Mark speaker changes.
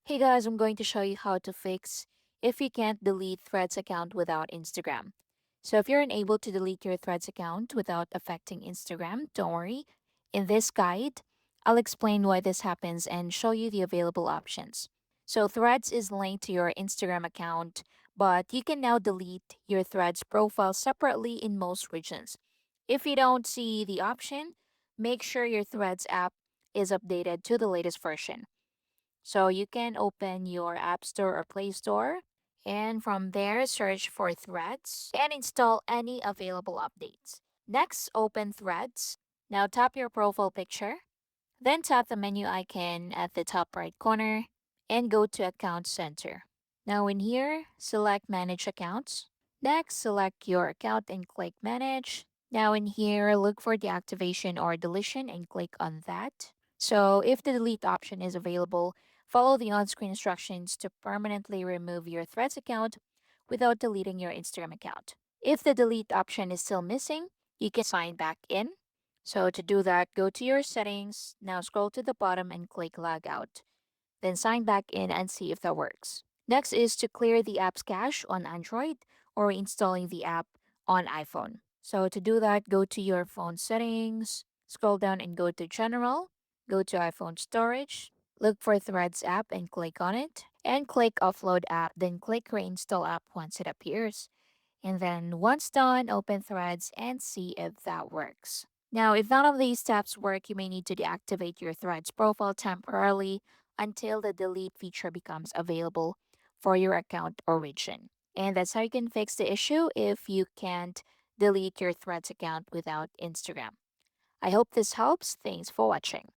Speaker 1: Hey guys, I'm going to show you how to fix if you can't delete Threads account without Instagram. So if you're unable to delete your Threads account without affecting Instagram, don't worry. In this guide, I'll explain why this happens and show you the available options. So Threads is linked to your Instagram account, but you can now delete your Threads profile separately in most regions. If you don't see the option, make sure your Threads app is updated to the latest version. So you can open your App Store or Play Store, and from there, search for Threads and install any available updates. Next, open Threads. Now tap your profile picture, then tap the menu icon at the top right corner and go to Account Center. Now in here, select Manage Accounts. Next, select your account and click Manage. Now in here, look for deactivation or deletion and click on that. So if the delete option is available, follow the on-screen instructions to permanently remove your Threads account without deleting your Instagram account. If the delete option is still missing, you can sign back in. So to do that, go to your settings, now scroll to the bottom and click log out. Then sign back in and see if that works. Next is to clear the app's cache on Android or installing the app on iPhone. So to do that, go to your phone settings, scroll down and go to General, go to iPhone storage, look for Threads app and click on it, and click Offload app, then click Reinstall app once it appears. And then once done, open Threads and see if that works. Now, if none of these steps work, you may need to deactivate your Threads profile temporarily until the delete feature becomes available for your account or region. And that's how you can fix the issue if you can't delete your Threads account without Instagram. I hope this helps. Thanks for watching.